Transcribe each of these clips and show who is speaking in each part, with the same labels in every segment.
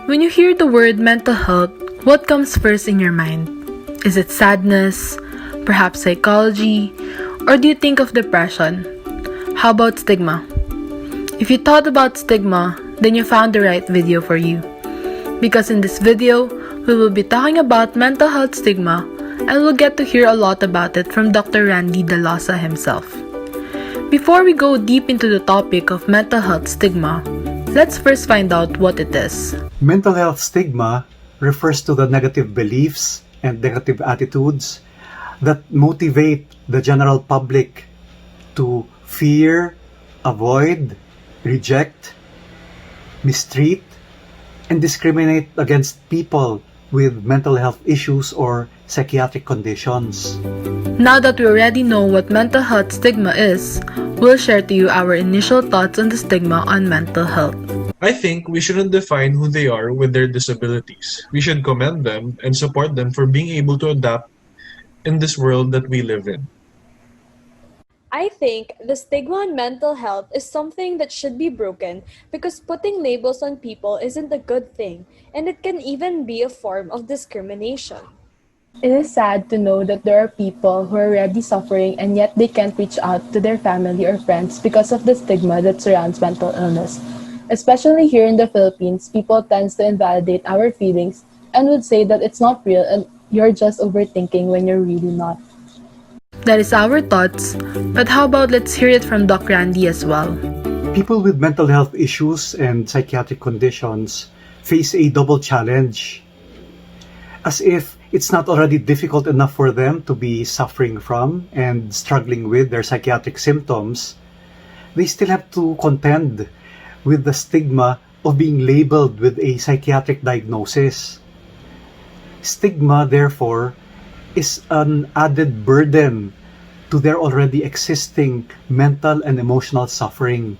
Speaker 1: When you hear the word mental health, what comes first in your mind? Is it sadness, perhaps psychology, or do you think of depression? How about stigma? If you thought about stigma, then you found the right video for you. Because in this video, we will be talking about mental health stigma and we'll get to hear a lot about it from Dr. Randy Dalosa himself. Before we go deep into the topic of mental health stigma, let's first find out what it is.
Speaker 2: Mental health stigma refers to the negative beliefs and negative attitudes that motivate the general public to fear, avoid, reject, mistreat, and discriminate against people with mental health issues or psychiatric conditions.
Speaker 1: Now that we already know what mental health stigma is, we'll share to you our initial thoughts on the stigma on mental health.
Speaker 3: I think we shouldn't define who they are with their disabilities. We should commend them and support them for being able to adapt in this world that we live in.
Speaker 4: I think the stigma on mental health is something that should be broken because putting labels on people isn't a good thing, and it can even be a form of discrimination.
Speaker 5: It is sad to know that there are people who are already suffering and yet they can't reach out to their family or friends because of the stigma that surrounds mental illness. Especially here in the Philippines, people tend to invalidate our feelings and would say that it's not real and you're just overthinking when you're really not.
Speaker 1: That is our thoughts, but how about let's hear it from Doc Randy as well.
Speaker 2: People with mental health issues and psychiatric conditions face a double challenge. As if it's not already difficult enough for them to be suffering from and struggling with their psychiatric symptoms, they still have to contend with the stigma of being labeled with a psychiatric diagnosis. Stigma, therefore, is an added burden to their already existing mental and emotional suffering.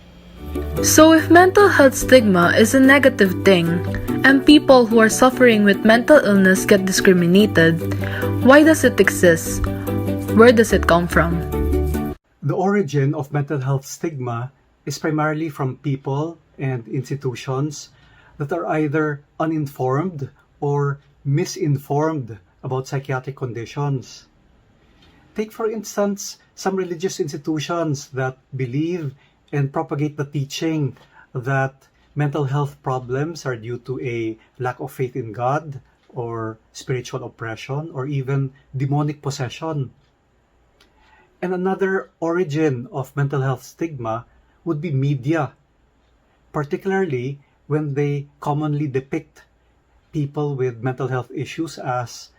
Speaker 1: So if mental health stigma is a negative thing, and people who are suffering with mental illness get discriminated, why does it exist? Where does it come from?
Speaker 2: The origin of mental health stigma is primarily from people and institutions that are either uninformed or misinformed about psychiatric conditions. Take, for instance, some religious institutions that believe and propagate the teaching that mental health problems are due to a lack of faith in God or spiritual oppression or even demonic possession. And another origin of mental health stigma would be media, particularly when they commonly depict people with mental health issues as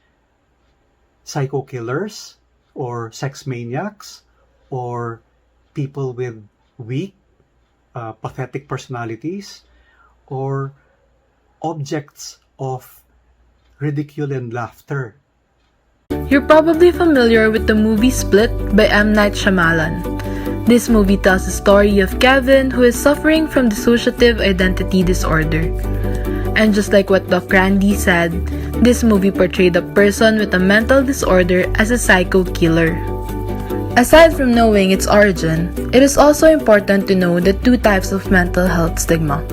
Speaker 2: psycho killers or sex maniacs or people with weak, pathetic personalities or objects of ridicule and laughter.
Speaker 1: You're probably familiar with the movie Split by M. Night Shyamalan. This movie tells the story of Kevin who is suffering from dissociative identity disorder. And just like what Doc Randy said, this movie portrayed a person with a mental disorder as a psycho killer. Aside from knowing its origin, it is also important to know the two types of mental health stigma.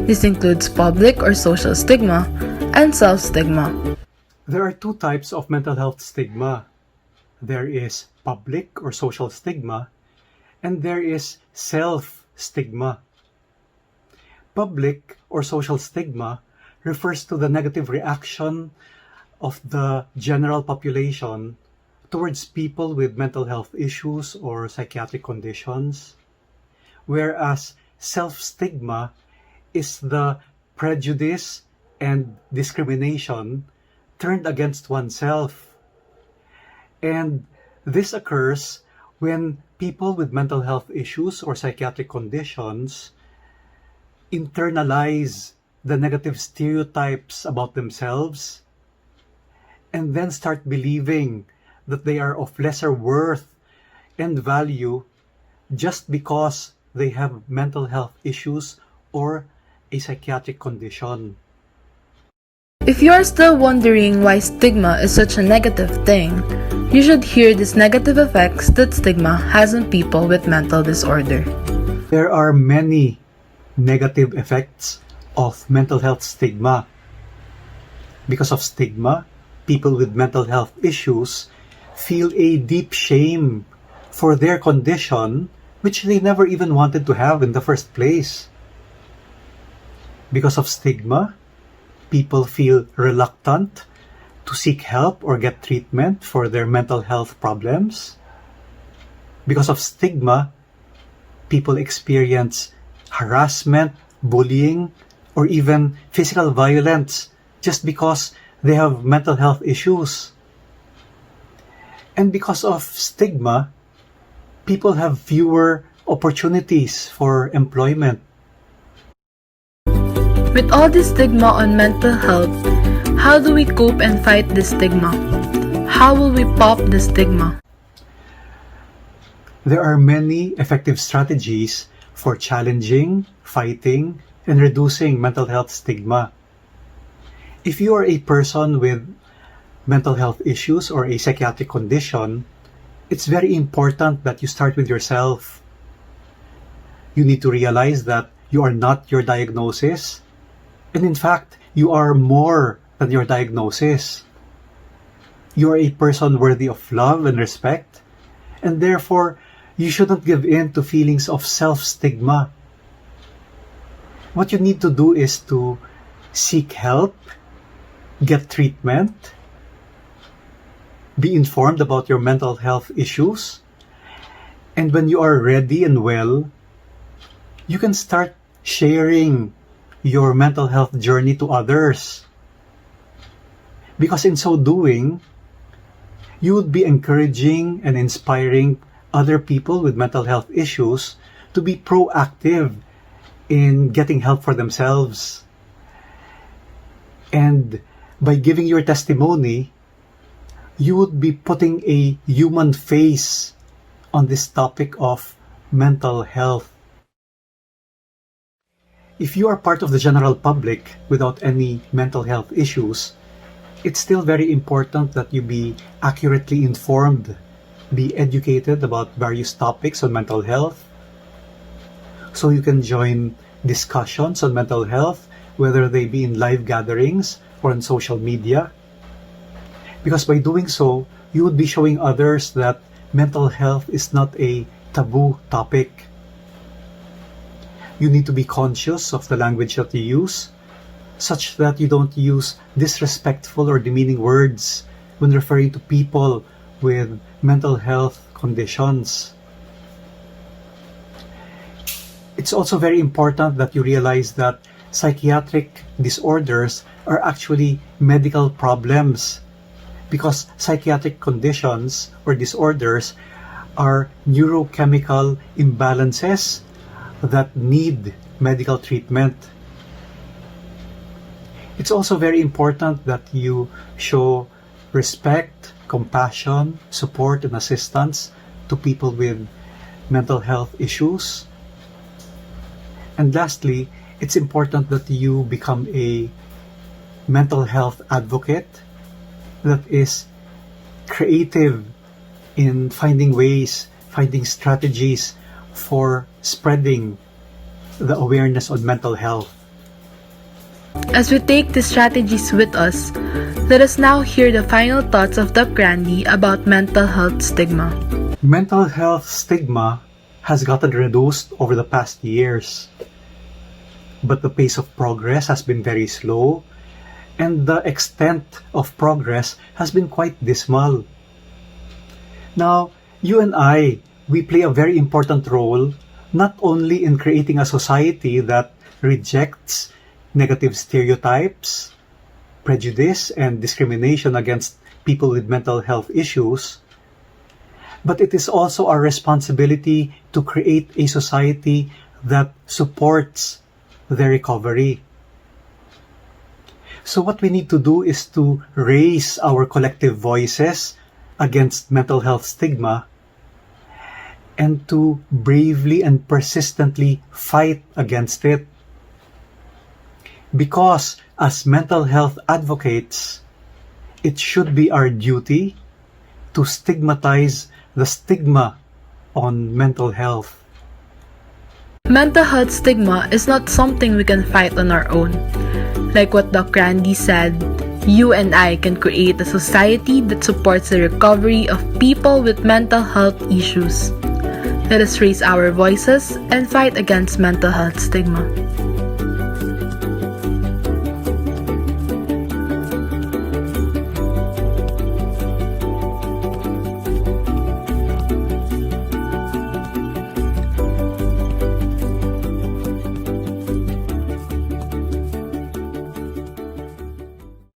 Speaker 1: This includes public or social stigma and self-stigma.
Speaker 2: There are two types of mental health stigma. There is public or social stigma, and there is self-stigma. Public or social stigma refers to the negative reaction of the general population towards people with mental health issues or psychiatric conditions, whereas self-stigma is the prejudice and discrimination turned against oneself. And this occurs when people with mental health issues or psychiatric conditions internalize the negative stereotypes about themselves and then start believing that they are of lesser worth and value just because they have mental health issues or a psychiatric condition.
Speaker 1: If you are still wondering why stigma is such a negative thing, you should hear these negative effects that stigma has on people with mental disorder.
Speaker 2: There are many negative effects of mental health stigma. Because of stigma, people with mental health issues feel a deep shame for their condition, which they never even wanted to have in the first place. Because of stigma, people feel reluctant to seek help or get treatment for their mental health problems. Because of stigma, people experience harassment, bullying, or even physical violence just because they have mental health issues. And because of stigma, people have fewer opportunities for employment.
Speaker 1: With all this stigma on mental health, how do we cope and fight this stigma? How will we pop the stigma?
Speaker 2: There are many effective strategies for challenging, fighting, and reducing mental health stigma. If you are a person with mental health issues or a psychiatric condition, it's very important that you start with yourself. You need to realize that you are not your diagnosis, and in fact, you are more than your diagnosis. You are a person worthy of love and respect, and therefore, you shouldn't give in to feelings of self-stigma. What you need to do is to seek help, get treatment, be informed about your mental health issues, and when you are ready and well, you can start sharing your mental health journey to others. Because in so doing, you would be encouraging and inspiring other people with mental health issues to be proactive in getting help for themselves. And by giving your testimony, you would be putting a human face on this topic of mental health. If you are part of the general public without any mental health issues, it's still very important that you be accurately informed, be educated about various topics on mental health, so you can join discussions on mental health, whether they be in live gatherings or on social media. Because by doing so, you would be showing others that mental health is not a taboo topic. You need to be conscious of the language that you use, such that you don't use disrespectful or demeaning words when referring to people with mental health conditions. It's also very important that you realize that psychiatric disorders are actually medical problems, because psychiatric conditions or disorders are neurochemical imbalances that need medical treatment. It's also very important that you show respect, compassion, support, and assistance to people with mental health issues. And lastly, it's important that you become a mental health advocate that is creative in finding ways, finding strategies for spreading the awareness on mental health.
Speaker 1: As we take these strategies with us, let us now hear the final thoughts of Doc Randy about mental health stigma.
Speaker 2: Mental health stigma has gotten reduced over the past years, but the pace of progress has been very slow, and the extent of progress has been quite dismal. Now, you and we play a very important role not only in creating a society that rejects negative stereotypes, prejudice, and discrimination against people with mental health issues, but it is also our responsibility to create a society that supports their recovery. So what we need to do is to raise our collective voices against mental health stigma and to bravely and persistently fight against it. Because as mental health advocates, it should be our duty to stigmatize the stigma on mental health.
Speaker 1: Mental health stigma is not something we can fight on our own. Like what Doc Randy said, You and I can create a society that supports the recovery of people with mental health issues. Let us raise our voices and fight against mental health stigma.